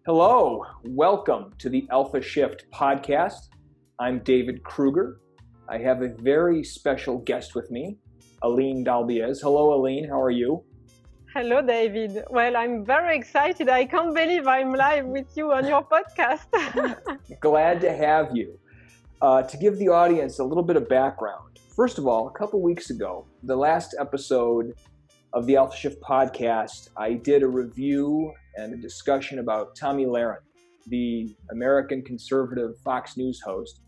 Hello, welcome to the Alpha Shift podcast. I'm David Kruger. I have a very special guest with me, Aline Dalbiez. Hello, Aline. How are you? Hello, David. Well, I'm very excited. I can't believe I'm live with you on your podcast. Glad to have you. To give the audience a little bit of background, first of all, a couple weeks ago, the last episode of the Alpha Shift podcast, I did a review and a discussion about Tomi Lahren, the American conservative Fox News host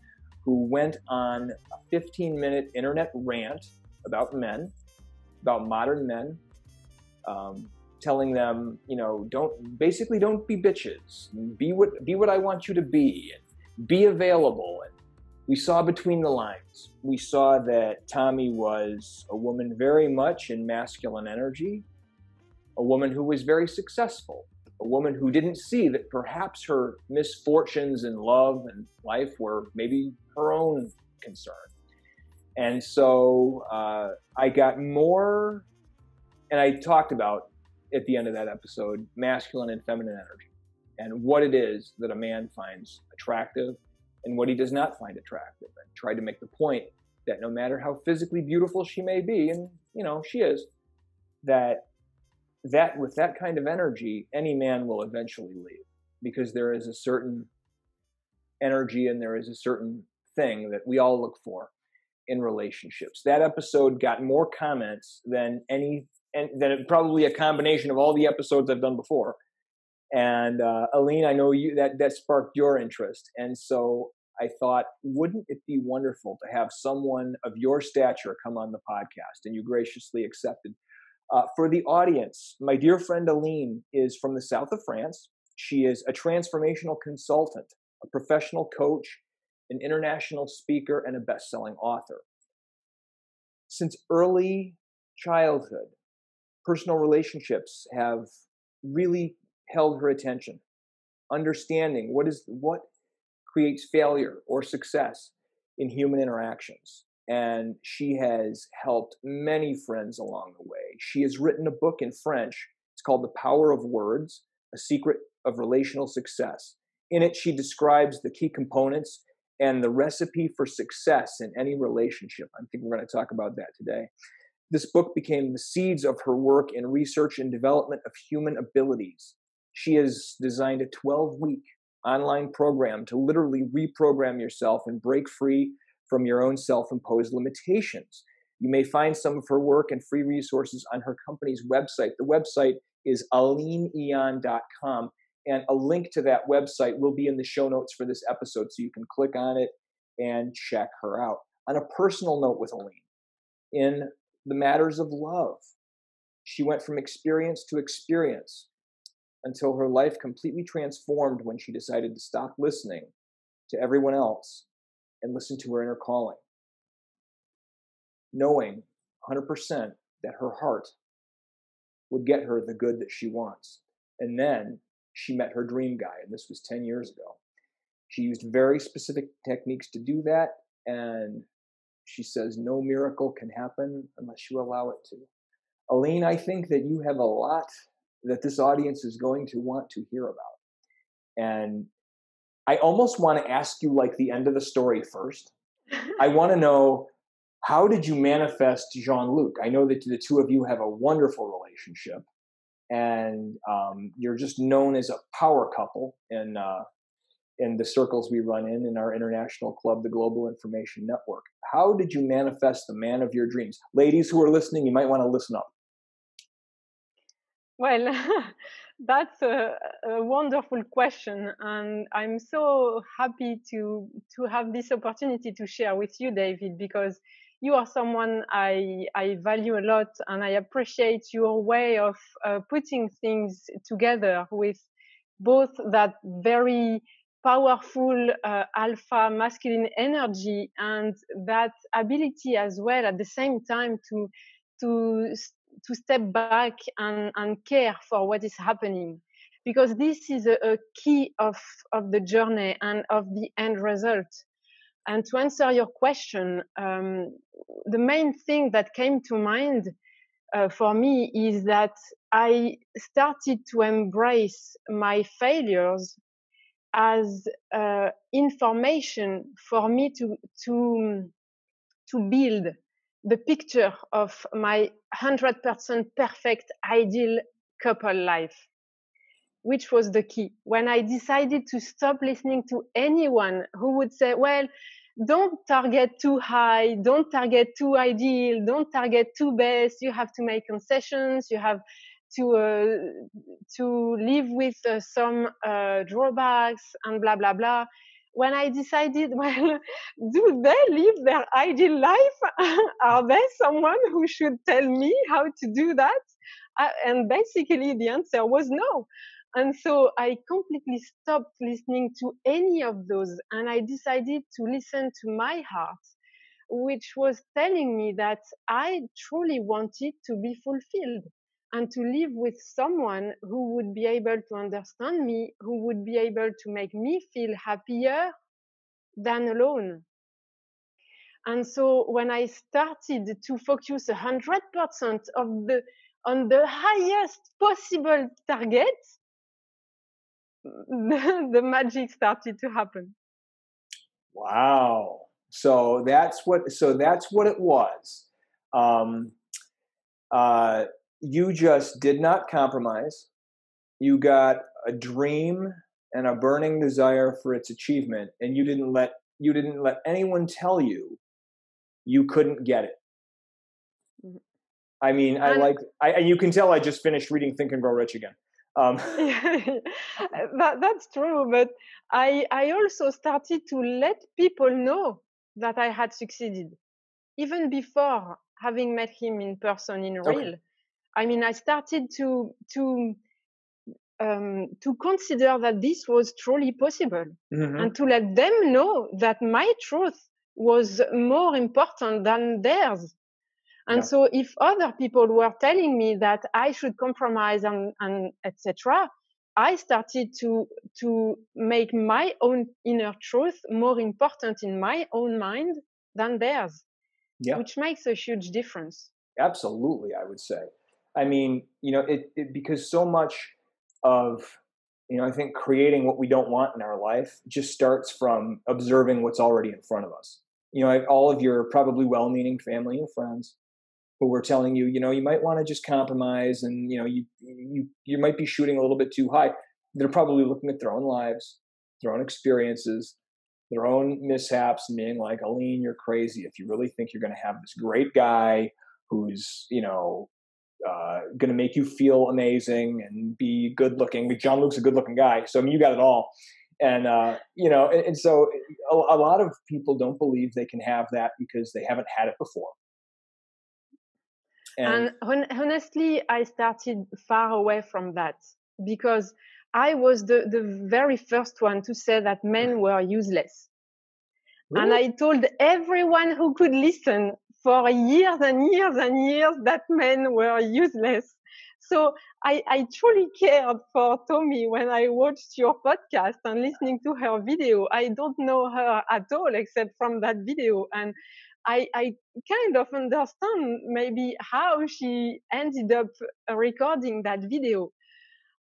who went on a 15-minute internet rant about men, about modern men, telling them, don't be bitches, be what I want you to be, and be available. And we saw between the lines. We saw that Tomi was a woman very much in masculine energy, a woman who was very successful, a woman who didn't see that perhaps her misfortunes in love and life were maybe her own concern. And so I got more, and I talked about at the end of that episode, masculine and feminine energy, and what it is that a man finds attractive and what he does not find attractive. And tried to make the point that no matter how physically beautiful she may be, and she is, that with that kind of energy, any man will eventually leave, because there is a certain energy and there is a certain thing that we all look for in relationships. That episode got more comments than probably a combination of all the episodes I've done before. And Aline, I know that sparked your interest, and so I thought, wouldn't it be wonderful to have someone of your stature come on the podcast? And you graciously accepted. For the audience, my dear friend Aline is from the south of France. She is a transformational consultant, a professional coach, an international speaker, and a best-selling author. Since early childhood, personal relationships have really held her attention, understanding what creates failure or success in human interactions. And she has helped many friends along the way. She has written a book in French. It's called The Power of Words, A Secret of Relational Success. In it, she describes the key components and the recipe for success in any relationship. I think we're going to talk about that today. This book became the seeds of her work in research and development of human abilities. She has designed a 12-week online program to literally reprogram yourself and break free from your own self-imposed limitations. You may find some of her work and free resources on her company's website. The website is alineeon.com, and a link to that website will be in the show notes for this episode, so you can click on it and check her out. On a personal note with Aline, in the matters of love, she went from experience to experience until her life completely transformed when she decided to stop listening to everyone else and listen to her inner calling, knowing 100% that her heart would get her the good that she wants. And then she met her dream guy, and this was 10 years ago. She used very specific techniques to do that, and she says no miracle can happen unless you allow it to. Aline, I think that you have a lot that this audience is going to want to hear about. And I almost want to ask you like the end of the story first. I want to know, how did you manifest Jean-Luc? I know that the two of you have a wonderful relationship, and you're just known as a power couple in the circles we run in our international club, the Global Information Network. How did you manifest the man of your dreams? Ladies who are listening, you might want to listen up. Well, that's a wonderful question, and I'm so happy to have this opportunity to share with you, David, because you are someone I value a lot, and I appreciate your way of putting things together with both that very powerful alpha masculine energy and that ability as well at the same time to step back and care for what is happening, because this is a key of the journey and of the end result. And to answer your question, the main thing that came to mind for me is that I started to embrace my failures as information for me to build the picture of my 100% perfect ideal couple life, which was the key. When I decided to stop listening to anyone who would say, well, don't target too high, don't target too ideal, don't target too best, you have to make concessions, you have to live with some drawbacks and blah, blah, blah. When I decided, well, do they live their ideal life? Are there someone who should tell me how to do that? And basically the answer was no. And so I completely stopped listening to any of those, and I decided to listen to my heart, which was telling me that I truly wanted to be fulfilled and to live with someone who would be able to understand me, who would be able to make me feel happier than alone. And so when I started to focus 100% on the highest possible target, the magic started to happen. Wow. So that's what it was. You just did not compromise. You got a dream and a burning desire for its achievement, and you didn't let anyone tell you couldn't get it. Mm-hmm. I mean, and you can tell I just finished reading Think and Grow Rich again. That's true, but I also started to let people know that I had succeeded, even before having met him in person in real. I mean, I started to consider that this was truly possible, mm-hmm. and to let them know that my truth was more important than theirs. And so if other people were telling me that I should compromise and etc., I started to make my own inner truth more important in my own mind than theirs, which makes a huge difference. Absolutely, I would say. I mean, because so much of, I think creating what we don't want in our life just starts from observing what's already in front of us. All of your probably well-meaning family and friends who were telling you, you might want to just compromise, and you might be shooting a little bit too high. They're probably looking at their own lives, their own experiences, their own mishaps, and being like, Aline, you're crazy if you really think you're going to have this great guy who's going to make you feel amazing and be good looking. John Luke's a good looking guy, so I mean, you got it all. And and so a lot of people don't believe they can have that because they haven't had it before. And honestly, I started far away from that, because I was the very first one to say that men were useless. Really? And I told everyone who could listen for years and years and years that men were useless. So I truly cared for Tommy when I watched your podcast and listening to her video. I don't know her at all except from that video. And I kind of understand maybe how she ended up recording that video.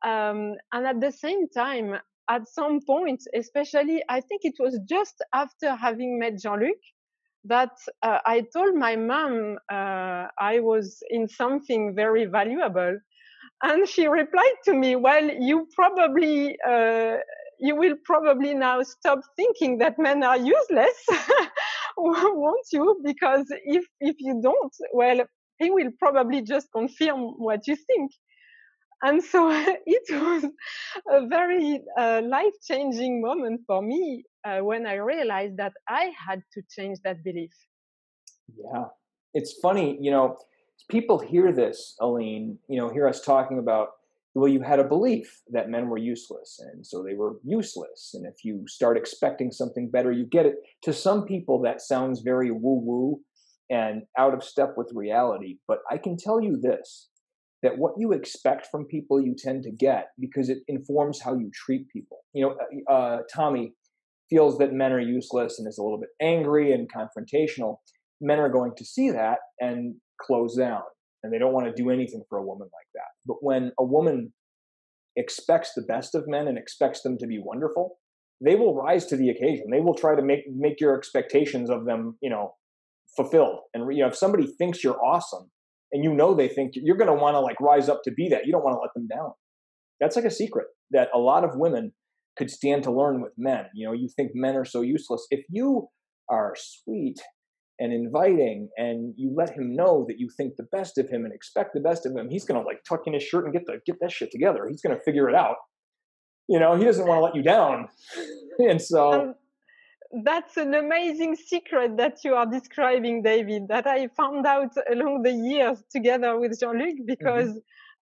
And at the same time, at some point, especially, I think it was just after having met Jean-Luc, that I told my mom I was in something very valuable. And she replied to me, well, you will probably now stop thinking that men are useless, won't you? Because if you don't, well, he will probably just confirm what you think. And so it was a very life-changing moment for me when I realized that I had to change that belief. Yeah. It's funny, people hear this, Aline, hear us talking about, well, you had a belief that men were useless, and so they were useless. And if you start expecting something better, you get it. To some people, that sounds very woo-woo and out of step with reality. But I can tell you this, that what you expect from people, you tend to get, because it informs how you treat people. Tommy feels that men are useless and is a little bit angry and confrontational. Men are going to see that and close down and they don't want to do anything for a woman like that. But when a woman expects the best of men and expects them to be wonderful, they will rise to the occasion. They will try to make your expectations of them, fulfilled. And if somebody thinks you're awesome, and they think, you're going to want to like rise up to be that. You don't want to let them down. That's like a secret that a lot of women could stand to learn with men. You think men are so useless. If you are sweet and inviting, and you let him know that you think the best of him and expect the best of him, he's going to like tuck in his shirt and get that shit together. He's going to figure it out. He doesn't want to let you down. And so that's an amazing secret that you are describing, David, that I found out along the years together with Jean-Luc, because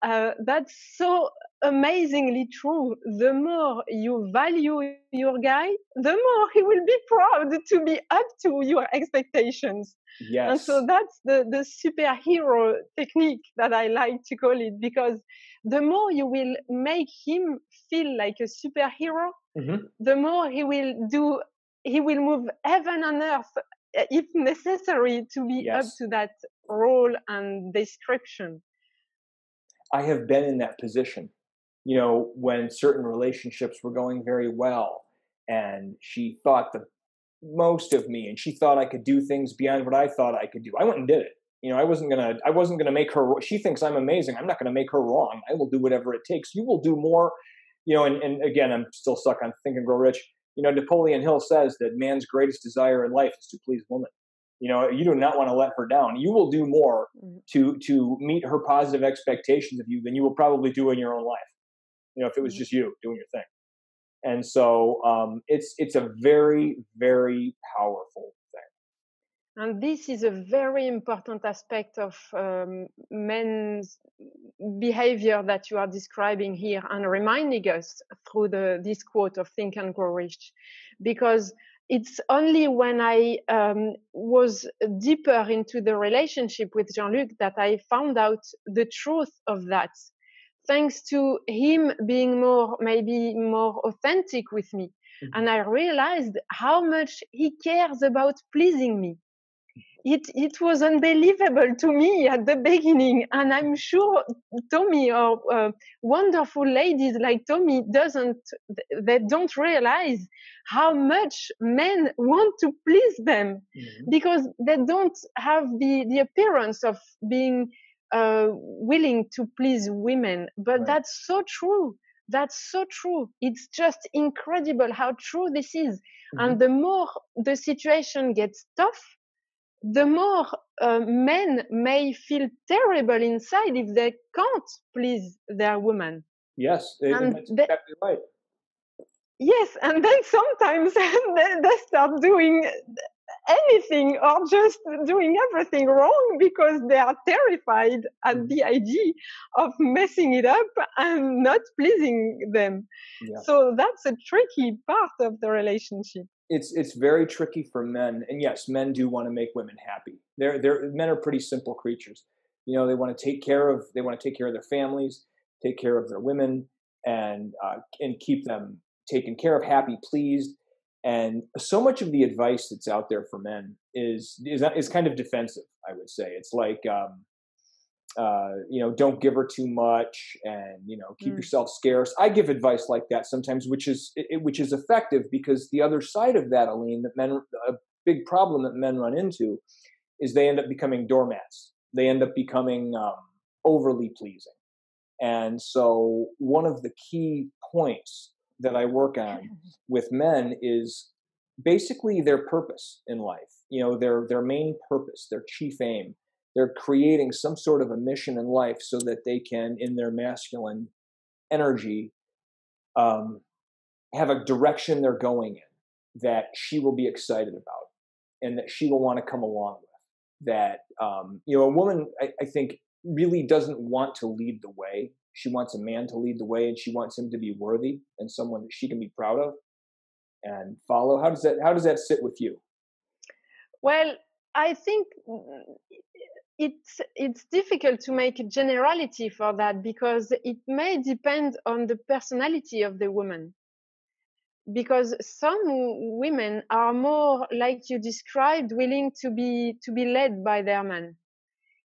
that's so amazingly true. The more you value your guy, the more he will be proud to be up to your expectations. Yes. And so that's the superhero technique that I like to call it, because the more you will make him feel like a superhero, the more he will move heaven and earth, if necessary, to be up to that role and description. I have been in that position, when certain relationships were going very well, and she thought the most of me, and she thought I could do things beyond what I thought I could do. I went and did it. I wasn't gonna make her. She thinks I'm amazing. I'm not gonna make her wrong. I will do whatever it takes. You will do more. And again, I'm still stuck on Think and Grow Rich. Napoleon Hill says that man's greatest desire in life is to please woman. You do not want to let her down. You will do more to meet her positive expectations of you than you will probably do in your own life. If it was just you doing your thing. And so it's a very, very powerful thing. And this is a very important aspect of men's behavior that you are describing here and reminding us through this quote of Think and Grow Rich, because it's only when I was deeper into the relationship with Jean-Luc that I found out the truth of that. Thanks to him being maybe more authentic with me. And I realized how much he cares about pleasing me. It was unbelievable to me at the beginning. And I'm sure Tommy, or wonderful ladies like Tommy, they don't realize how much men want to please them, because they don't have the appearance of being willing to please women. But that's so true. That's so true. It's just incredible how true this is. And the more the situation gets tough, the more men may feel terrible inside if they can't please their woman. Yes, that's exactly right. Yes, and then sometimes they start doing anything or just doing everything wrong because they are terrified at the idea of messing it up and not pleasing them. Yeah. So that's a tricky part of the relationship. It's very tricky for men, and yes, men do want to make women happy. Men are pretty simple creatures. They want to take care of their families, take care of their women, and keep them taken care of, happy, pleased. And so much of the advice that's out there for men is kind of defensive, I would say. It's like, don't give her too much, and keep yourself scarce. I give advice like that sometimes, which is effective, because the other side of that, Aline, a big problem that men run into is they end up becoming doormats. They end up becoming overly pleasing. And so one of the key points that I work on with men is basically their purpose in life. Their main purpose, their chief aim. They're creating some sort of a mission in life so that they can, in their masculine energy, have a direction they're going in that she will be excited about and that she will want to come along with. That, a woman, I think, really doesn't want to lead the way. She wants a man to lead the way, and she wants him to be worthy and someone that she can be proud of and follow. How does that sit with you? Well, I think it's difficult to make a generality for that, because it may depend on the personality of the woman. Because some women are more, like you described, willing to be led by their man.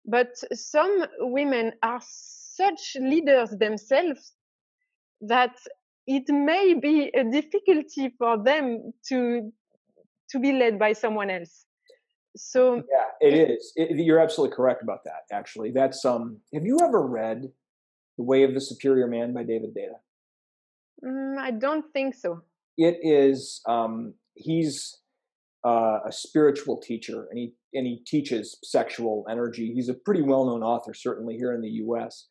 But some women are such leaders themselves that it may be a difficulty for them to be led by someone else. So Yeah, it is. You're absolutely correct about that. Actually, that's have you ever read The Way of the Superior Man by David Deida? I don't think so. It is. He's a spiritual teacher, and he teaches sexual energy. He's a pretty well-known author, certainly here in the U.S.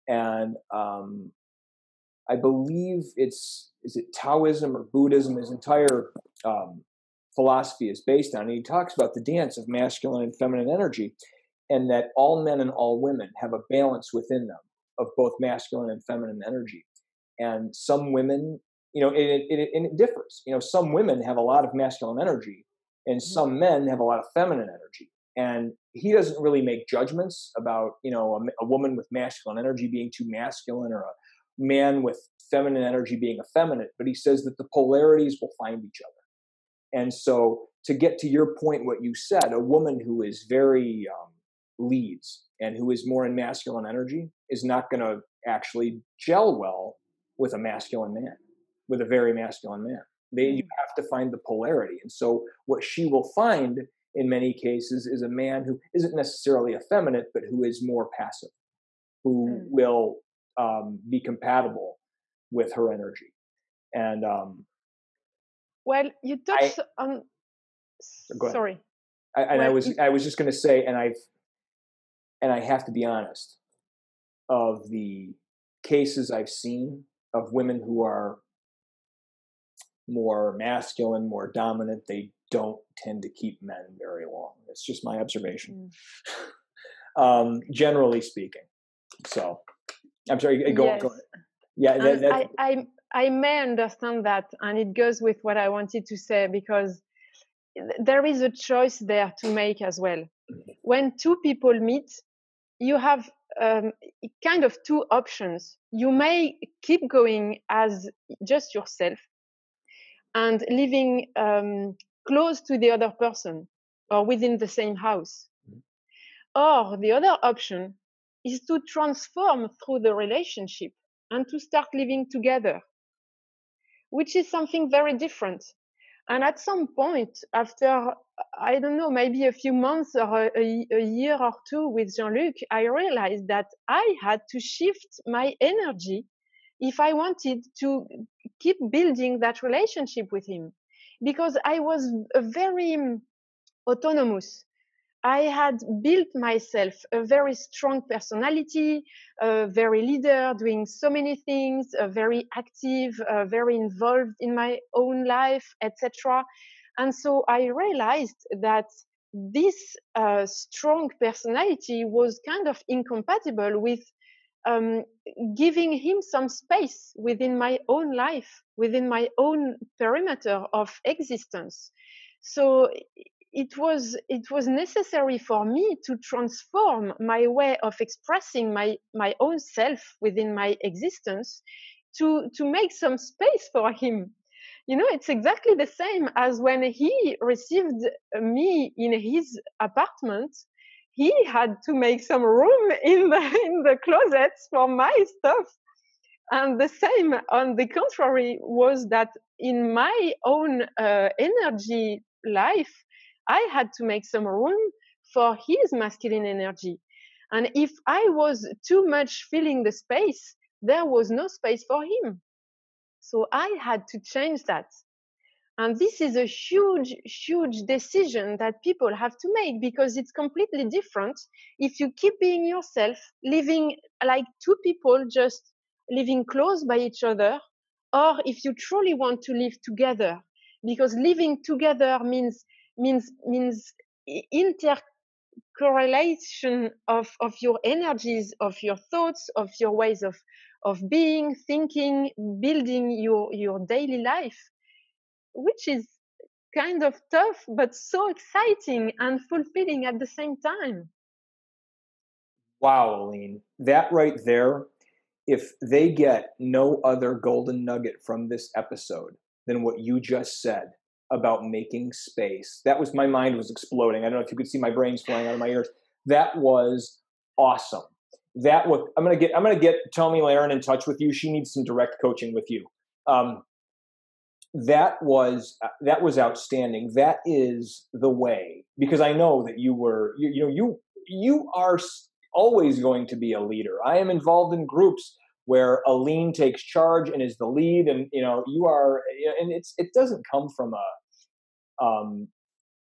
And I believe is it Taoism or Buddhism? His entire philosophy is based on. And he talks about the dance of masculine and feminine energy, and that all men and all women have a balance within them of both masculine and feminine energy. And some women, it differs. Some women have a lot of masculine energy, and some men have a lot of feminine energy. And he doesn't really make judgments about, a woman with masculine energy being too masculine or a man with feminine energy being effeminate, but he says that the polarities will find each other. And so, to get to your point, what you said, a woman who is very leads and who is more in masculine energy is not going to actually gel well with a masculine man, with a very masculine man. You have to find the polarity. And so what she will find in many cases is a man who isn't necessarily effeminate, but who is more passive, who will be compatible with her energy. And well, you touched on. Go ahead. Sorry. I was just going to say, and I have to be honest, of the cases I've seen of women who are more masculine, more dominant, they don't tend to keep men very long. It's just my observation, generally speaking. So, I'm sorry. Go ahead. Yeah, I may understand that, and it goes with what I wanted to say, because there is a choice there to make as well. When two people meet, you have kind of two options. You may keep going as just yourself and living close to the other person or within the same house. Or the other option is to transform through the relationship and to start living together, which is something very different. And at some point, after, I don't know, maybe a few months or a year or two with Jean-Luc, I realized that I had to shift my energy if I wanted to keep building that relationship with him, because I was very autonomous. I had built myself a very strong personality, a very leader, doing so many things, very active, very involved in my own life, etc. And so I realized that this strong personality was kind of incompatible with giving him some space within my own life, within my own perimeter of existence. So it was necessary for me to transform my way of expressing my own self within my existence to make some space for him. It's exactly the same as when he received me in his apartment. He had to make some room in the closets for my stuff. And the same, on the contrary, was that in my own energy life, I had to make some room for his masculine energy. And if I was too much filling the space, there was no space for him. So I had to change that. And this is a huge, huge decision that people have to make, because it's completely different if you keep being yourself, living like two people, just living close by each other, or if you truly want to live together, because living together means intercorrelation of your energies, of your thoughts, of your ways of being, thinking, building your daily life, which is kind of tough, but so exciting and fulfilling at the same time. Wow, Aline, that right there, if they get no other golden nugget from this episode than what you just said about making space, that was, my mind was exploding. I don't know if you could see my brains flying out of my ears. That was awesome. I'm gonna get Tommy Laren in touch with you. She needs some direct coaching with you. That was outstanding. That is the way, because I know that you are always going to be a leader. I am involved in groups where Aline takes charge and is the lead, and you are, and it doesn't come from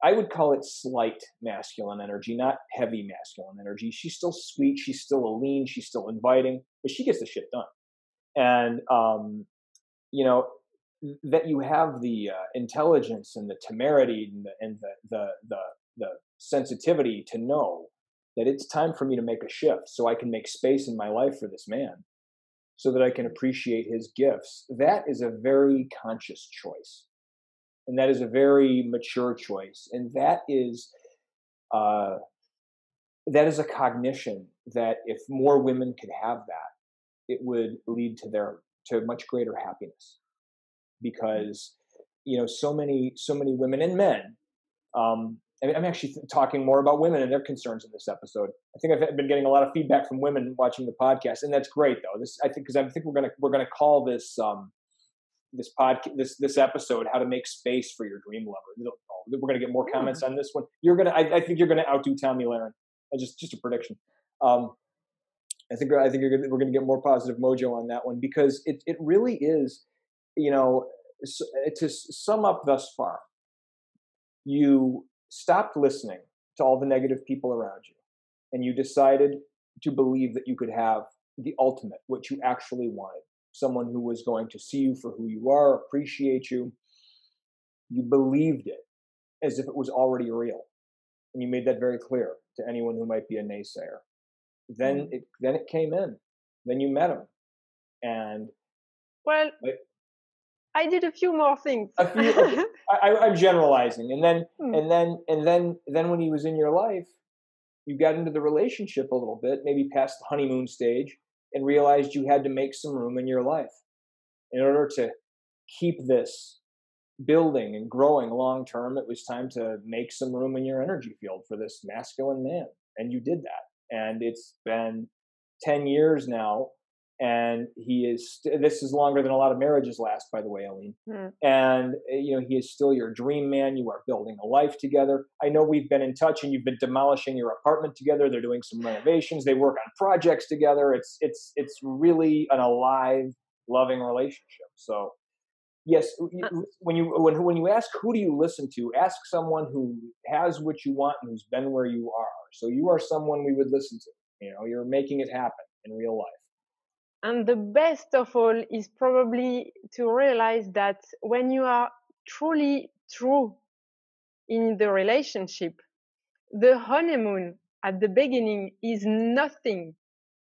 I would call it slight masculine energy, not heavy masculine energy. She's still sweet, she's still Aline, she's still inviting, but she gets the shit done. And that you have the intelligence and the temerity and the sensitivity to know that it's time for me to make a shift, so I can make space in my life for this man, so that I can appreciate his gifts. That is a very conscious choice, and that is a very mature choice, and that is a cognition that if more women could have that, it would lead to much greater happiness. Because so many women and men. I'm actually talking more about women and their concerns in this episode. I think I've been getting a lot of feedback from women watching the podcast, and that's great though. I think we're gonna call this this episode "How to Make Space for Your Dream Lover." We're gonna get more comments on this one. I think you're gonna outdo Tommy Laren. Just a prediction. I think we're gonna get more positive mojo on that one, because it really is. To sum up thus far, you stopped listening to all the negative people around you, and you decided to believe that you could have the ultimate, what you actually wanted, someone who was going to see you for who you are, appreciate you. You believed it as if it was already real, and you made that very clear to anyone who might be a naysayer. Then it came in. Then you met him, and I did a few more things. I'm generalizing, and then when he was in your life, you got into the relationship a little bit, maybe past the honeymoon stage, and realized you had to make some room in your life in order to keep this building and growing long term. It was time to make some room in your energy field for this masculine man, and you did that. And it's been 10 years now. And this is longer than a lot of marriages last, by the way, Aline. And, he is still your dream man. You are building a life together. I know we've been in touch, and you've been demolishing your apartment together. They're doing some renovations. They work on projects together. It's really an alive, loving relationship. So yes, when you ask, who do you listen to? Ask someone who has what you want and who's been where you are. So you are someone we would listen to. You're making it happen in real life. And the best of all is probably to realize that when you are truly true in the relationship, the honeymoon at the beginning is nothing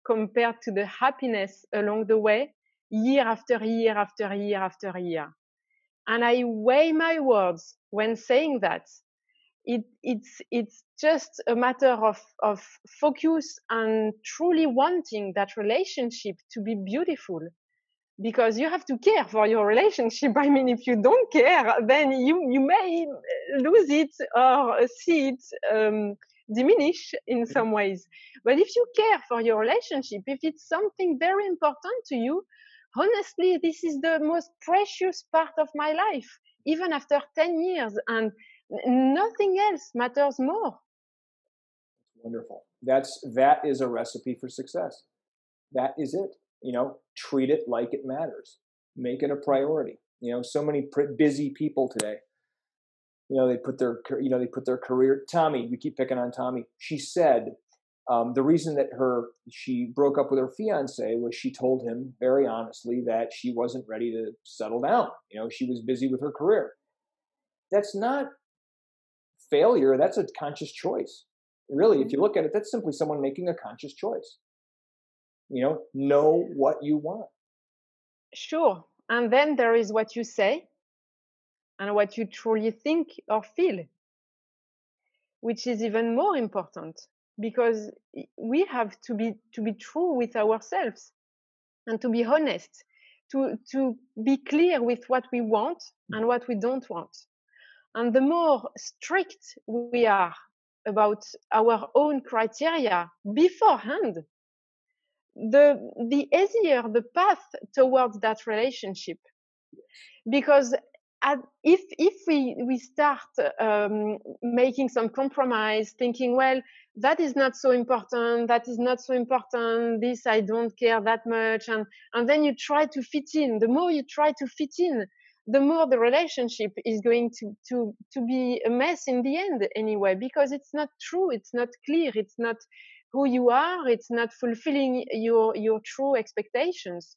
compared to the happiness along the way, year after year after year after year. And I weigh my words when saying that. It's just a matter of focus and truly wanting that relationship to be beautiful, because you have to care for your relationship. I mean, if you don't care, then you may lose it or see it diminish in some ways. But if you care for your relationship, if it's something very important to you, honestly, this is the most precious part of my life, even after 10 years. And nothing else matters more. Wonderful. That is a recipe for success. That is it. Treat it like it matters. Make it a priority. So many busy people today. They put their career. Tommy, we keep picking on Tommy. She said the reason that she broke up with her fiance was she told him very honestly that she wasn't ready to settle down. She was busy with her career. That's not failure. That's a conscious choice. Really, if you look at it, that's simply someone making a conscious choice. Know what you want. Sure. And then there is what you say and what you truly think or feel, which is even more important, because we have to be true with ourselves and to be honest, to be clear with what we want and what we don't want. And the more strict we are about our own criteria beforehand, the easier the path towards that relationship. Because if we start making some compromise, thinking, well, that is not so important, that is not so important, this I don't care that much, and then you try to fit in. The more you try to fit in, the more the relationship is going to be a mess in the end anyway, because it's not true, it's not clear, it's not who you are, it's not fulfilling your true expectations.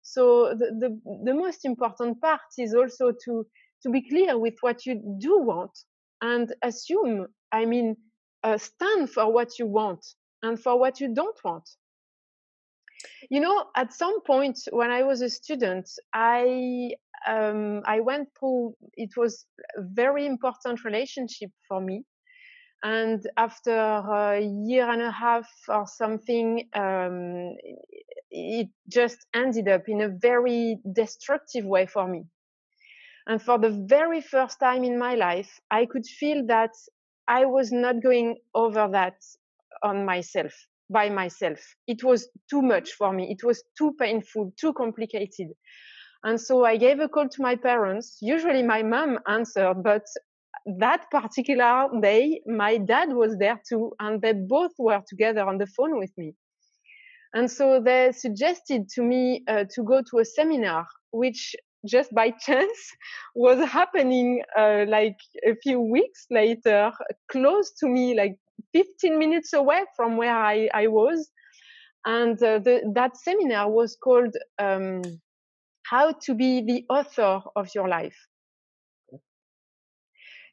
So the most important part is also to be clear with what you do want, and assume, stand for what you want and for what you don't want. You know, at some point when I was a student, I went through, it was a very important relationship for me. And after a year and a half or something, it just ended up in a very destructive way for me. And for the very first time in my life, I could feel that I was not going over that on myself, by myself. It was too much for me. It was too painful, too complicated. And so I gave a call to my parents. Usually my mom answered, but that particular day, my dad was there too, and they both were together on the phone with me. And so they suggested to me to go to a seminar, which just by chance was happening like a few weeks later, close to me, like 15 minutes away from where I was. And that seminar was called How to Be the Author of Your Life.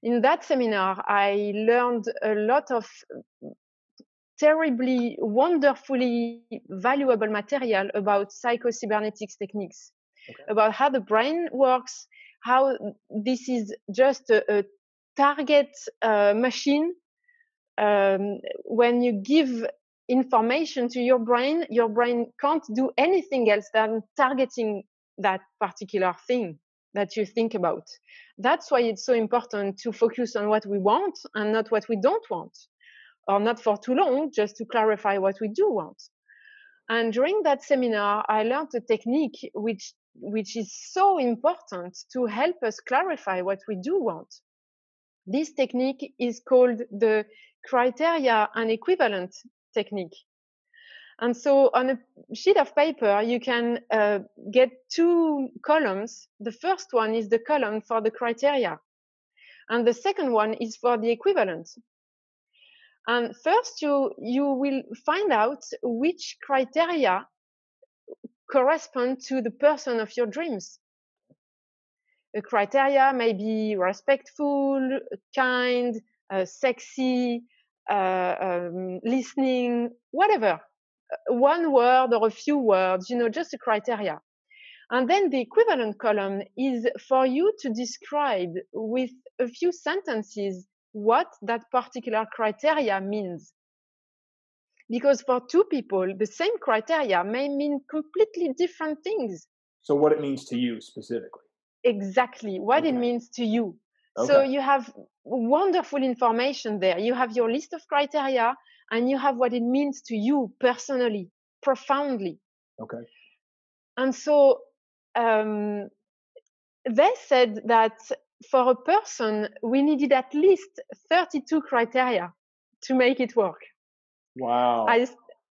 In that seminar, I learned a lot of terribly, wonderfully valuable material about psycho-cybernetics techniques, about how the brain works, how this is just a target machine. When you give information to your brain can't do anything else than targeting that particular thing that you think about. That's why it's so important to focus on what we want and not what we don't want, or not for too long, just to clarify what we do want. And during that seminar, I learned a technique which is so important to help us clarify what we do want. This technique is called the criteria and equivalent technique. And so on a sheet of paper, you can get two columns. The first one is the column for the criteria, and the second one is for the equivalent. And first, you will find out which criteria correspond to the person of your dreams. The criteria may be respectful, kind, sexy, listening, whatever. One word or a few words, just a criteria. And then the equivalent column is for you to describe with a few sentences what that particular criteria means. Because for two people, the same criteria may mean completely different things. So what it means to you specifically. Exactly, what it means to you. Okay. So you have wonderful information there. You have your list of criteria, and you have what it means to you personally, profoundly. Okay. And so they said that for a person, we needed at least 32 criteria to make it work. Wow.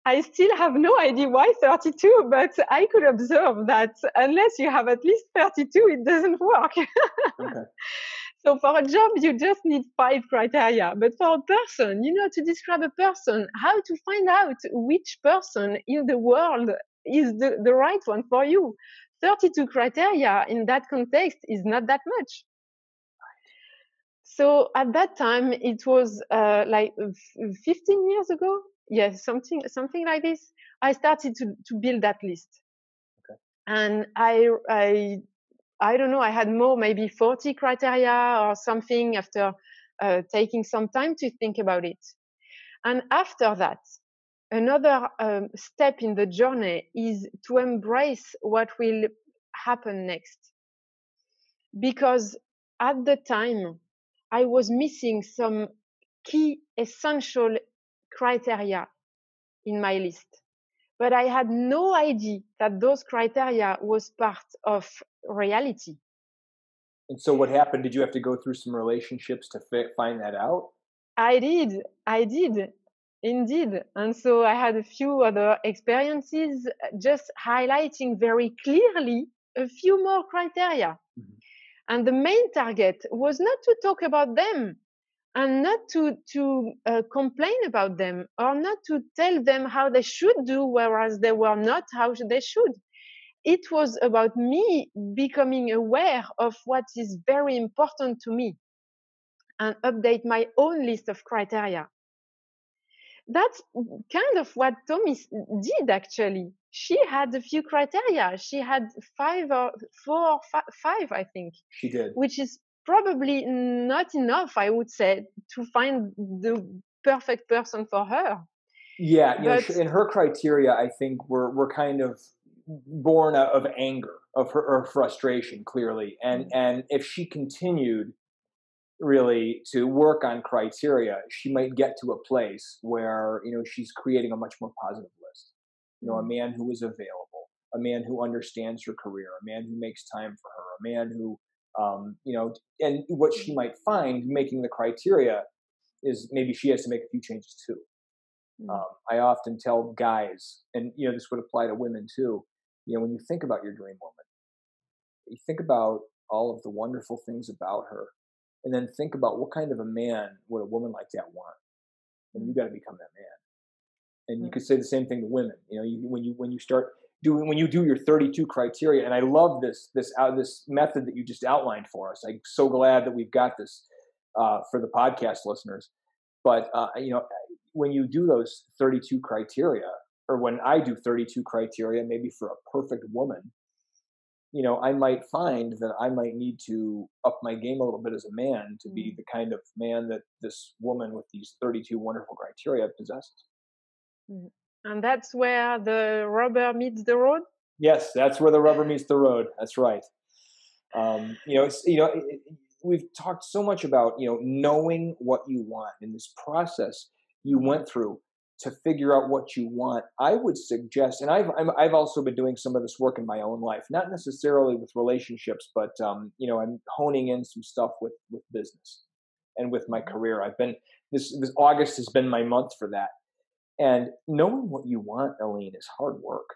I still have no idea why 32, but I could observe that unless you have at least 32, it doesn't work. Okay. So for a job, you just need 5 criteria. But for a person, to describe a person, how to find out which person in the world is the right one for you. 32 criteria in that context is not that much. So at that time, it was like 15 years ago. Yes, something like this. I started to build that list. Okay. And I don't know, I had more, maybe 40 criteria or something after taking some time to think about it. And after that, another step in the journey is to embrace what will happen next. Because at the time, I was missing some key essential criteria in my list. But I had no idea that those criteria was part of reality. And so what happened? Did you have to go through some relationships to find that out? I did, indeed. And so I had a few other experiences just highlighting very clearly a few more criteria. Mm-hmm. And the main target was not to talk about them and not to complain about them or not to tell them how they should do, whereas they were not how they should. It was about me becoming aware of what is very important to me and update my own list of criteria. That's kind of what Tommy did, actually. She had a few criteria. She had 5 or 4 or 5, I think. She did. Which is probably not enough, I would say, to find the perfect person for her. Yeah, and her criteria, I think, were kind of born out of anger, of her frustration, clearly. And if she continued really to work on criteria, she might get to a place where, she's creating a much more positive list. A man who is available, a man who understands her career, a man who makes time for her, a man who, and what she might find making the criteria is maybe she has to make a few changes too. I often tell guys, and this would apply to women too, when you think about your dream woman, you think about all of the wonderful things about her, and then think about what kind of a man would a woman like that want, and you got to become that man. And you could say the same thing to women. When you do your 32 criteria, and I love this method that you just outlined for us. I'm so glad that we've got this for the podcast listeners. But when you do those 32 criteria, or when I do 32 criteria, maybe for a perfect woman, I might find that I might need to up my game a little bit as a man to be the kind of man that this woman with these 32 wonderful criteria possesses. And that's where the rubber meets the road? Yes, that's where the rubber meets the road. That's right. We've talked so much about, knowing what you want in this process you went through to figure out what you want. I would suggest, and I've also been doing some of this work in my own life, not necessarily with relationships, but I'm honing in some stuff with business and with my career. This August has been my month for that. And knowing what you want, Aline, is hard work.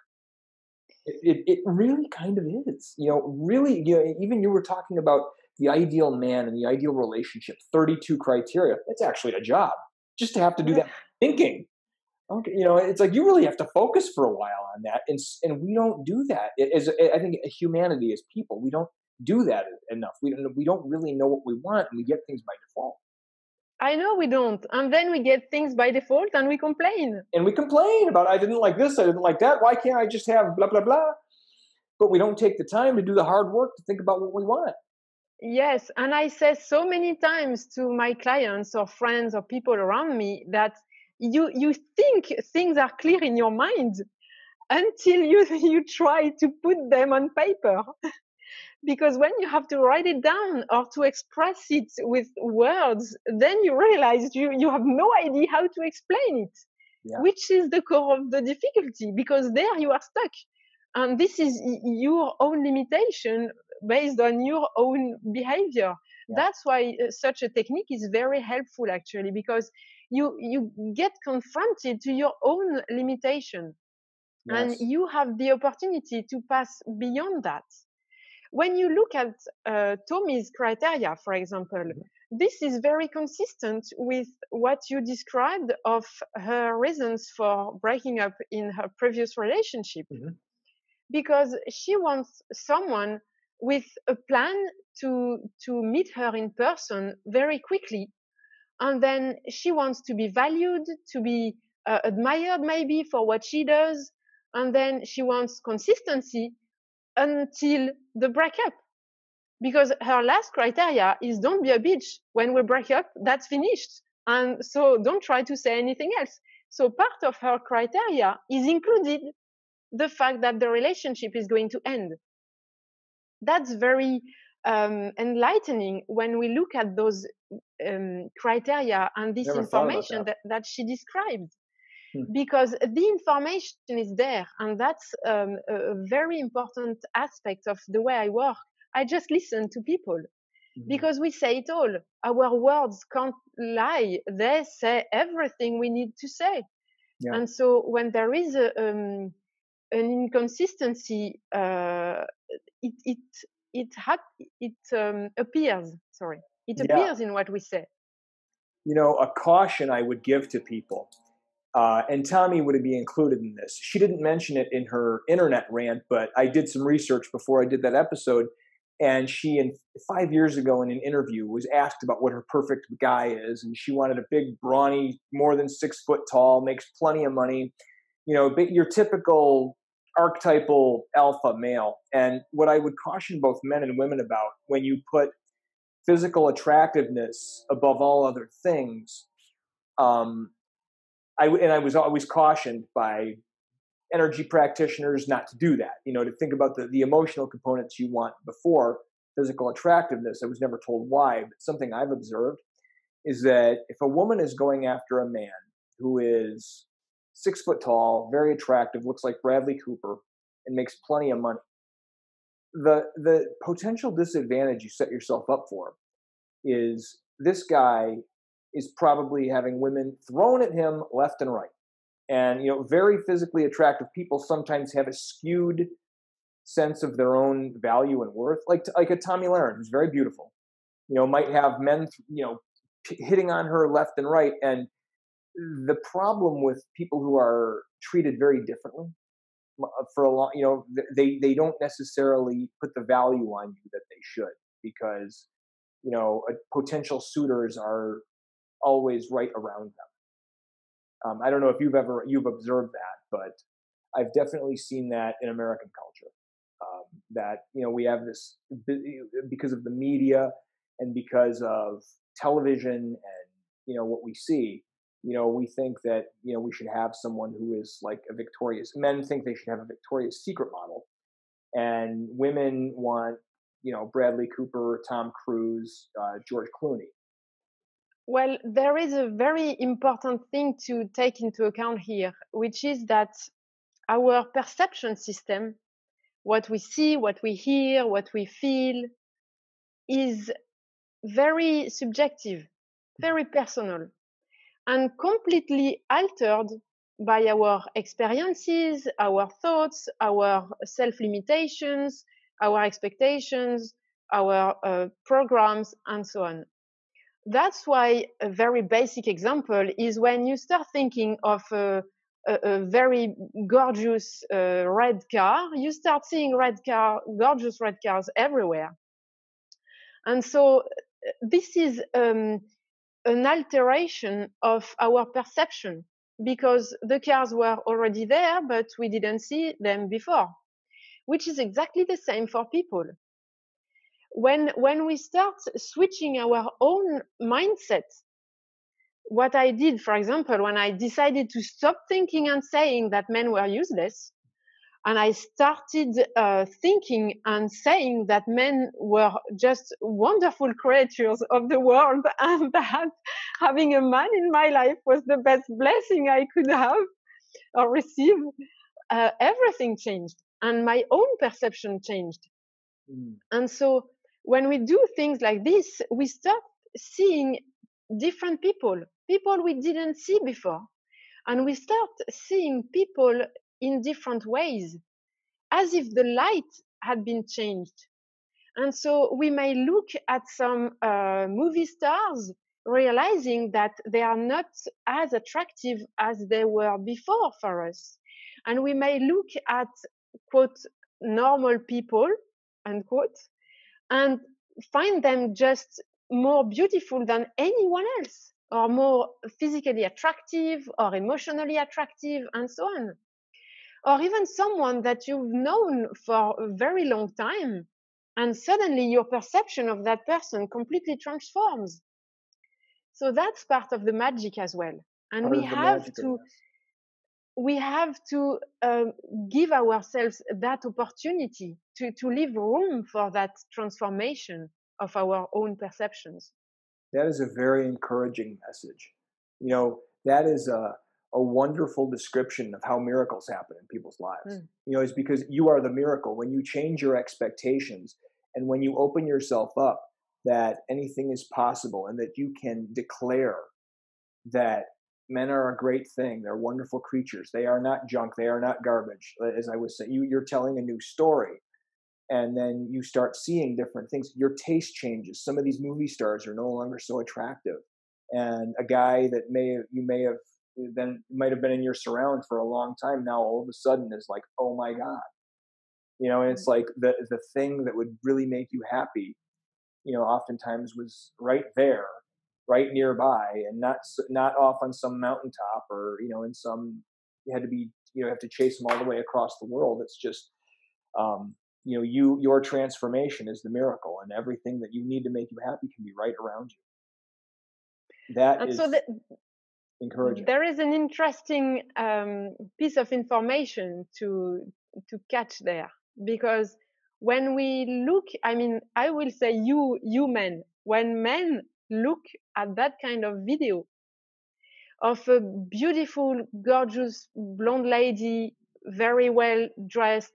It really kind of is. Really, even you were talking about the ideal man and the ideal relationship, 32 criteria. It's actually a job just to have to do that thinking. Okay, it's like you really have to focus for a while on that, and we don't do that. I think humanity as people, we don't do that enough. We don't really know what we want, and we get things by default. I know we don't, and then we get things by default, and we complain. And we complain about I didn't like this, I didn't like that. Why can't I just have blah blah blah? But we don't take the time to do the hard work to think about what we want. Yes, and I say so many times to my clients or friends or people around me that you think things are clear in your mind until you try to put them on paper. Because when you have to write it down or to express it with words, then you realize you have no idea how to explain it, which is the core of the difficulty, because there you are stuck. And this is your own limitation based on your own behavior. Yeah. That's why such a technique is very helpful, actually, because you get confronted to your own limitation. Yes. And you have the opportunity to pass beyond that. When you look at Tommy's criteria, for example, this is very consistent with what you described of her reasons for breaking up in her previous relationship. Because she wants someone with a plan to meet her in person very quickly. And then she wants to be valued, to be admired maybe for what she does. And then she wants consistency until the breakup. Because her last criteria is don't be a bitch. When we break up, that's finished. And so don't try to say anything else. So part of her criteria is included the fact that the relationship is going to end. That's very enlightening when we look at those criteria and this Never thought about information that. that she described, Hmm. because the information is there, and that's a very important aspect of the way I work. I just listen to people, because we say it all. Our words can't lie. They say everything we need to say. Yeah. And so when there is an inconsistency, it appears. Sorry, it appears in what we say. You know, a caution I would give to people, and Tommy would be included in this. She didn't mention it in her internet rant, but I did some research before I did that episode. And she, 5 years ago in an interview, was asked about what her perfect guy is. And she wanted a big, brawny, more than 6 foot tall, makes plenty of money, you know, your typical archetypal alpha male. And what I would caution both men and women about, when you put physical attractiveness above all other things, I was always cautioned by energy practitioners not to do that, you know, to think about the emotional components you want before physical attractiveness. I was never told why, but something I've observed is that if a woman is going after a man who is 6 foot tall, very attractive, looks like Bradley Cooper, and makes plenty of money, the potential disadvantage you set yourself up for is this guy is probably having women thrown at him left and right. And, you know, very physically attractive people sometimes have a skewed sense of their own value and worth, like a Tommy Lahren, who's very beautiful, you know, might have men, you know, hitting on her left and right. And the problem with people who are treated very differently for a long, you know, they don't necessarily put the value on you that they should, because, you know, potential suitors are always right around them. I don't know if you've observed that, but I've definitely seen that in American culture. That, you know, we have this, because of the media and because of television and, you know, what we see. You know, we think that, you know, we should have someone who is like men think they should have a Victoria's Secret model, and women want, you know, Bradley Cooper, Tom Cruise, George Clooney. Well, there is a very important thing to take into account here, which is that our perception system, what we see, what we hear, what we feel, is very subjective, very personal, and completely altered by our experiences, our thoughts, our self-limitations, our expectations, our programs, and so on. That's why a very basic example is when you start thinking of a very gorgeous red car, you start seeing gorgeous red cars everywhere. And so this is an alteration of our perception, because the cars were already there, but we didn't see them before, which is exactly the same for people. When we start switching our own mindset, what I did, for example, when I decided to stop thinking and saying that men were useless, and I started thinking and saying that men were just wonderful creatures of the world, and that having a man in my life was the best blessing I could have or receive, everything changed, and my own perception changed. And so when we do things like this, we start seeing different people we didn't see before. And we start seeing people in different ways, as if the light had been changed. And so we may look at some movie stars, realizing that they are not as attractive as they were before for us. And we may look at, quote, normal people, unquote, and find them just more beautiful than anyone else, or more physically attractive or emotionally attractive, and so on. Or even someone that you've known for a very long time, and suddenly your perception of that person completely transforms. So that's part of the magic as well. And we have to, we have to give ourselves that opportunity to leave room for that transformation of our own perceptions. That is a very encouraging message. You know, that is a wonderful description of how miracles happen in people's lives. You know, it's because you are the miracle. When you change your expectations and when you open yourself up that anything is possible and that you can declare that men are a great thing. They're wonderful creatures. They are not junk. They are not garbage. As I was saying, you're telling a new story. And then you start seeing different things. Your taste changes. Some of these movie stars are no longer so attractive. And a guy that might have been in your surround for a long time now all of a sudden is like, oh my God. You know, and it's like the thing that would really make you happy, you know, oftentimes was right there, right nearby, and not off on some mountaintop or, you know, in some, you had to be, you know, have to chase them all the way across the world. It's just, you know, your transformation is the miracle, and everything that you need to make you happy can be right around you. That And is so encouraging. there is an interesting piece of information to catch there, because when we look, I mean, I will say you men, when men look at that kind of video of a beautiful, gorgeous blonde lady, very well dressed,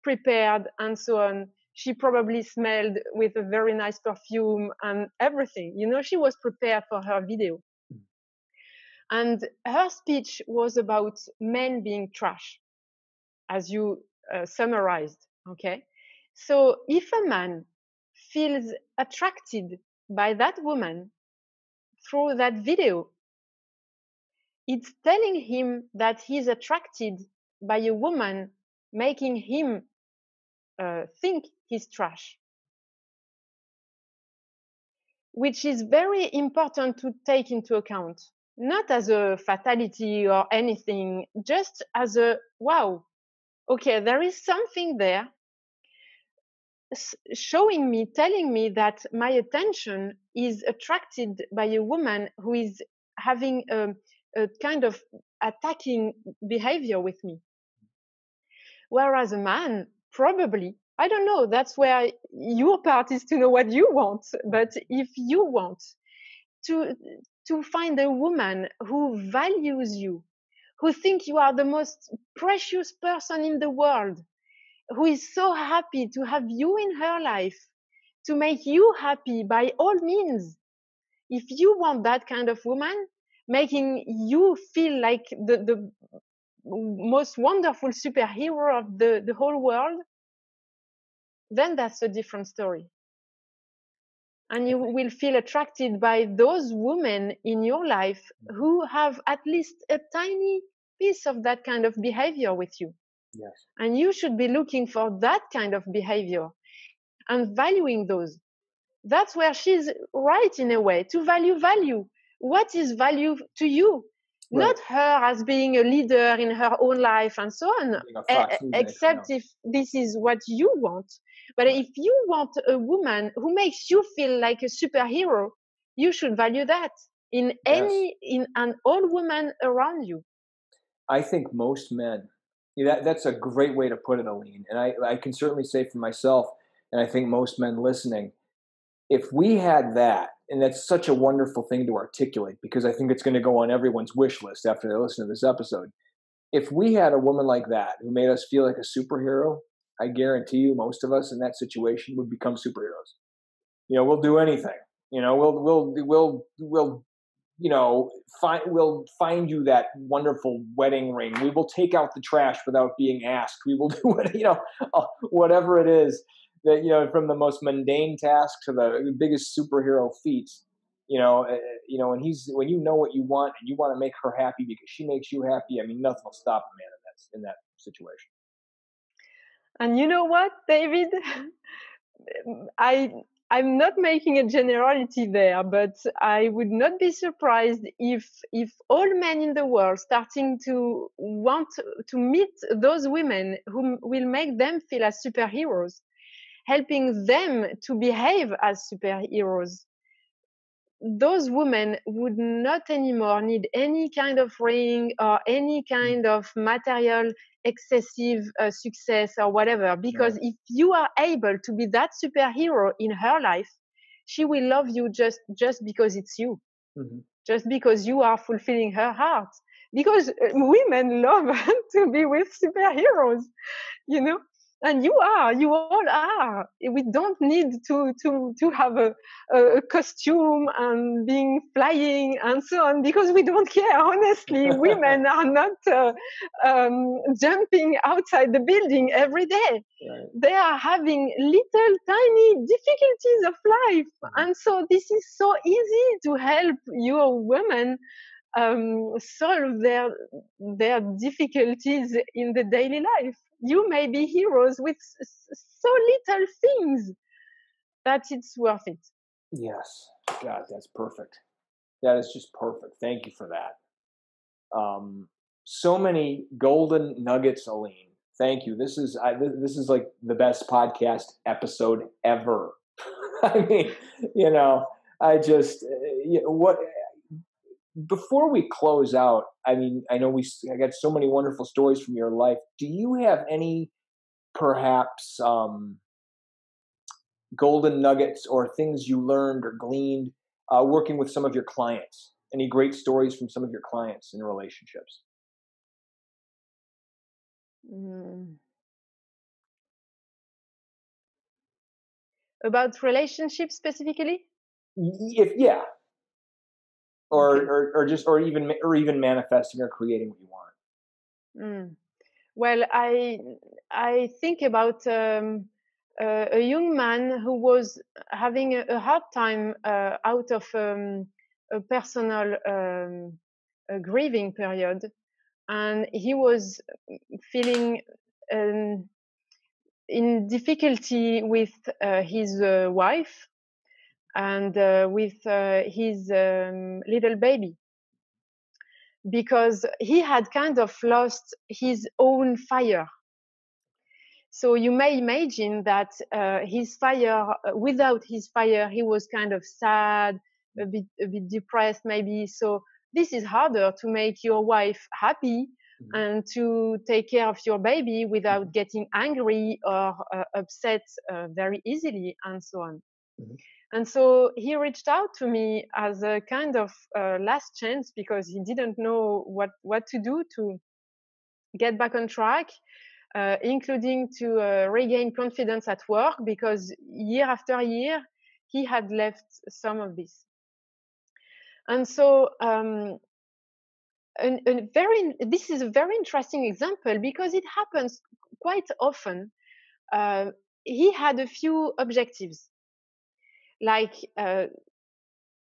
prepared, and so on. She probably smelled with a very nice perfume and everything. You know, she was prepared for her video. And her speech was about men being trash, as you summarized. Okay. So if a man feels attracted by that woman through that video, it's telling him that he's attracted by a woman making him think he's trash, which is very important to take into account, not as a fatality or anything, just as a, wow, okay, there is something there showing me, telling me that my attention is attracted by a woman who is having a kind of attacking behavior with me. Whereas a man, probably, I don't know, that's where your part is to know what you want. But if you want to find a woman who values you, who thinks you are the most precious person in the world, who is so happy to have you in her life, to make you happy by all means. If you want that kind of woman, making you feel like the most wonderful superhero of the whole world, then that's a different story. And you will feel attracted by those women in your life who have at least a tiny piece of that kind of behavior with you. Yes. And you should be looking for that kind of behavior and valuing those. That's where she's right in a way, to value. What is value to you? Right. Not her as being a leader in her own life and so on, except if this is what you want. But if you want a woman who makes you feel like a superhero, you should value that in an old woman around you. I think most men, that's a great way to put it, Aline. And I can certainly say for myself, and I think most men listening, if we had that, and that's such a wonderful thing to articulate, because I think it's going to go on everyone's wish list after they listen to this episode. If we had a woman like that who made us feel like a superhero, I guarantee you most of us in that situation would become superheroes. You know, we'll do anything. You know, we'll we'll find you that wonderful wedding ring. We will take out the trash without being asked. We will do whatever it is that, you know, from the most mundane task to the biggest superhero feats. When you know what you want and you want to make her happy because she makes you happy, I mean, nothing will stop a man in that situation. And you know what, David? I'm not making a generality there, but I would not be surprised if all men in the world starting to want to meet those women who will make them feel as superheroes, helping them to behave as superheroes, those women would not anymore need any kind of ring or any kind of material excessive success or whatever, because if you are able to be that superhero in her life, she will love you just because it's you, just because you are fulfilling her heart, because women love to be with superheroes, you know. And you all are. We don't need to have a costume and being flying and so on, because we don't care. Honestly, women are not jumping outside the building every day. Right. They are having little tiny difficulties of life. And so this is so easy to help your women solve their difficulties in the daily life. You may be heroes with so little things that it's worth it. Yes. God, that's perfect. That is just perfect. Thank you for that. So many golden nuggets, Aline. Thank you. This is like the best podcast episode ever. I mean, I just what. Before we close out, I mean, I know I got so many wonderful stories from your life. Do you have any, perhaps, golden nuggets or things you learned or gleaned working with some of your clients? Any great stories from some of your clients in relationships? About relationships specifically? Yeah. Or even manifesting or creating what you want. Well, I think about a young man who was having a hard time out of a personal grieving period, and he was feeling in difficulty with his wife and with his little baby, because he had kind of lost his own fire. So you may imagine that his fire, without his fire, he was kind of sad, a bit depressed maybe. So this is harder, to make your wife happy and to take care of your baby without getting angry or upset very easily and so on. And so he reached out to me as a kind of last chance, because he didn't know what to do to get back on track, including to regain confidence at work, because year after year he had left some of this. And so this is a very interesting example, because it happens quite often. He had a few objectives, like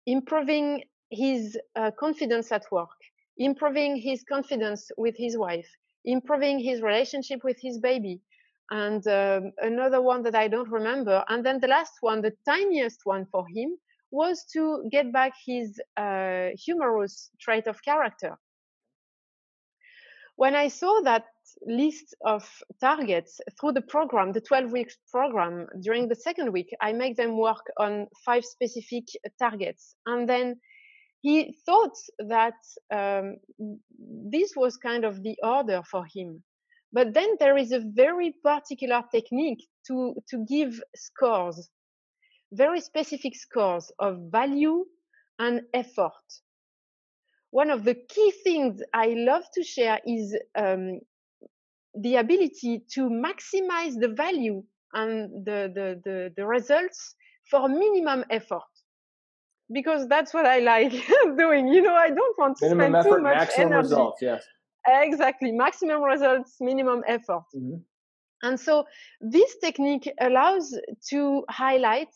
improving his confidence at work, improving his confidence with his wife, improving his relationship with his baby, and another one that I don't remember. And then the last one, the tiniest one for him, was to get back his humorous trait of character. When I saw that list of targets through the program, the 12-week program, during the second week, I make them work on 5 specific targets. And then he thought that this was kind of the order for him. But then there is a very particular technique to give scores, very specific scores of value and effort. One of the key things I love to share is the ability to maximize the value and the results for minimum effort, because that's what I like doing. I don't want to minimum spend effort, too much maximum energy. Results. Yes, exactly. Maximum results, minimum effort. And so this technique allows to highlight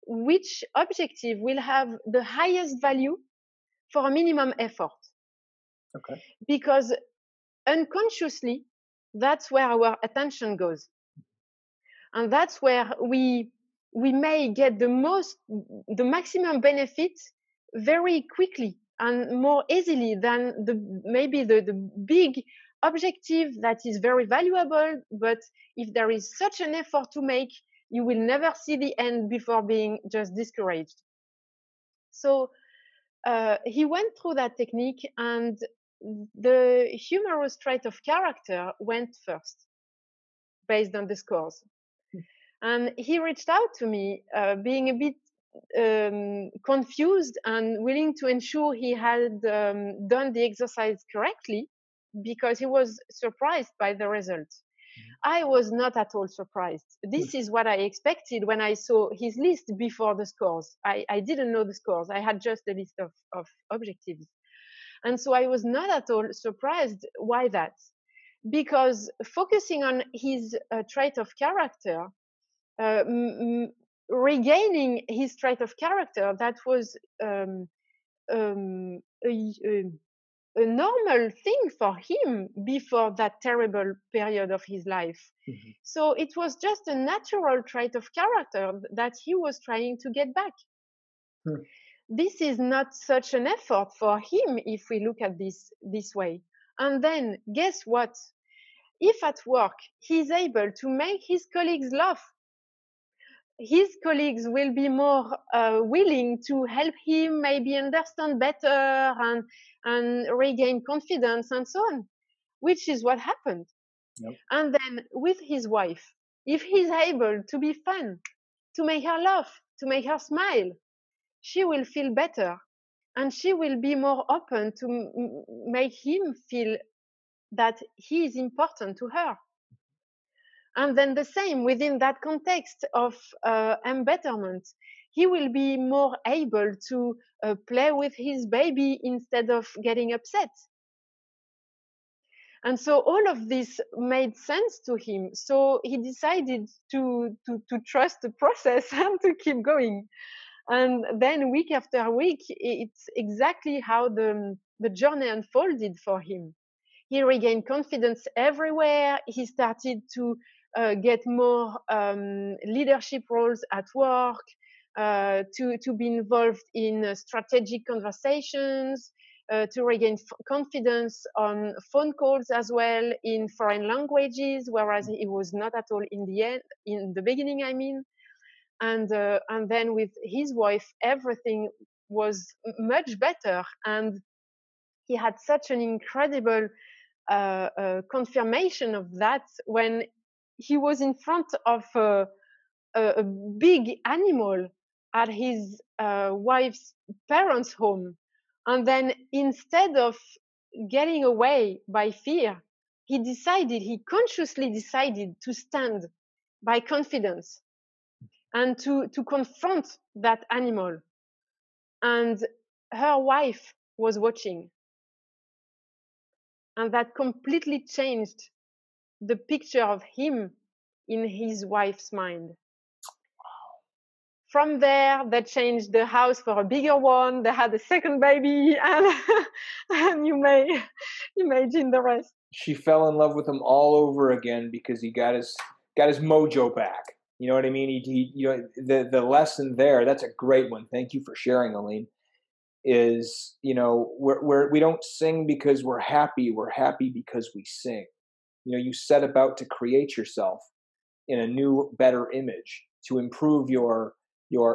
which objective will have the highest value for a minimum effort. Okay. Because unconsciously, that's where our attention goes. And that's where we may get the maximum benefit very quickly and more easily than maybe the big objective that is very valuable. But if there is such an effort to make, you will never see the end before being just discouraged. So he went through that technique, and the humorous trait of character went first based on the scores. And he reached out to me, being a bit confused and willing to ensure he had done the exercise correctly, because he was surprised by the results. I was not at all surprised. This is what I expected when I saw his list before the scores. I didn't know the scores. I had just a list of objectives. And so I was not at all surprised. Why that? Because focusing on his trait of character, regaining his trait of character, that was a normal thing for him before that terrible period of his life. Mm-hmm. So it was just a natural trait of character that he was trying to get back. This is not such an effort for him if we look at this way. And then guess what? If at work he's able to make his colleagues laugh, his colleagues will be more willing to help him maybe understand better and regain confidence and so on, which is what happened. Yep. And then with his wife, if he's able to be fun, to make her laugh, to make her smile, she will feel better, and she will be more open to make him feel that he is important to her. And then the same within that context of embetterment, he will be more able to play with his baby instead of getting upset. And so all of this made sense to him. So he decided to trust the process and to keep going. And then week after week, it's exactly how the journey unfolded for him. He regained confidence everywhere. He started to get more leadership roles at work, to be involved in strategic conversations, to regain confidence on phone calls as well in foreign languages, whereas he was not at all in the beginning, I mean. And then with his wife, everything was much better. And he had such an incredible confirmation of that when he was in front of a big animal at his wife's parents' home. And then instead of getting away by fear, he consciously decided to stand by confidence and to confront that animal. And her wife was watching. And that completely changed the picture of him in his wife's mind. From there, they changed the house for a bigger one. They had a second baby, and you may imagine the rest. She fell in love with him all over again because he got his mojo back. You know what I mean? The lesson there, that's a great one. Thank you for sharing, Aline. Is, we don't sing because we're happy because we sing. You set about to create yourself in a new, better image, to improve your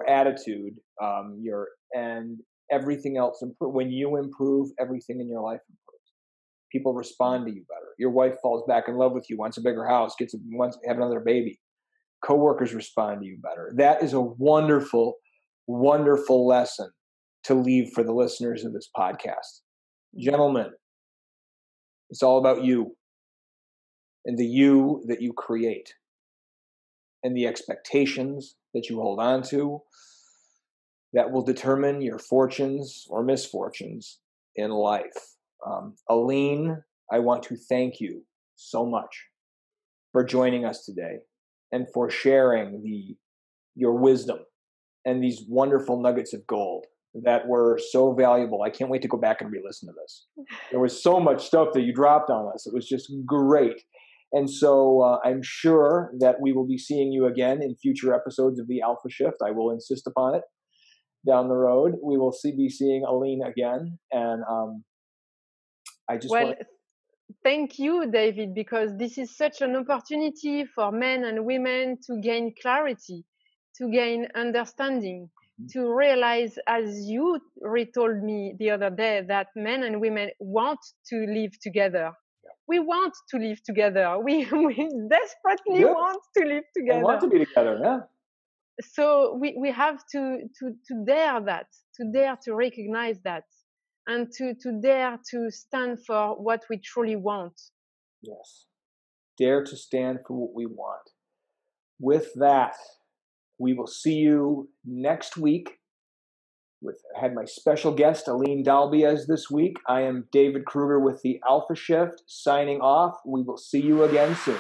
attitude, and everything else. When you improve, everything in your life improves. People respond to you better. Your wife falls back in love with you, wants a bigger house, wants to have another baby. Coworkers respond to you better. That is a wonderful, wonderful lesson to leave for the listeners of this podcast. Gentlemen, it's all about you and the you that you create and the expectations that you hold on to that will determine your fortunes or misfortunes in life. Aline, I want to thank you so much for joining us today and for sharing your wisdom and these wonderful nuggets of gold that were so valuable. I can't wait to go back and re-listen to this. There was so much stuff that you dropped on us. It was just great. And so I'm sure that we will be seeing you again in future episodes of the Alpha Shift. I will insist upon it down the road. We will be seeing Aline again. And thank you, David, because this is such an opportunity for men and women to gain clarity, to gain understanding, to realize, as you retold me the other day, that men and women want to live together. We want to live together. We desperately want to live together. And want to be together, yeah. So we have to dare that, to dare to recognize that, and to dare to stand for what we truly want. Yes. Dare to stand for what we want. With that, we will see you next week. I had my special guest, Aline Dalbiez, this week. I am David Kruger with the Alpha Shift, signing off. We will see you again soon.